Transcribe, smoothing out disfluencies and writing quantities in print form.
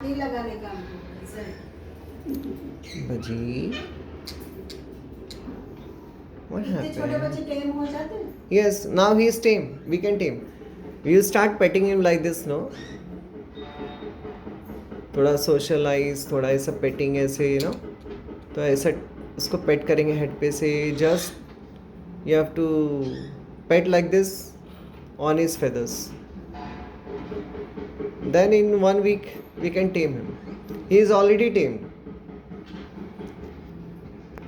नहीं लगाने का हमको, ऐसा है। Budgie, what इतने छोटे happened? बच्चे टेम हो जाते हैं। Yes, now he is tame. We can tame. You start petting him like this, no? थोड़ा socialize, थोड़ा ऐसा petting ऐसे, you know? तो ऐसा उसको pet करेंगे head पे से, just you have to pet like this on his feathers. Then in 1 week we can tame him. He is already tamed.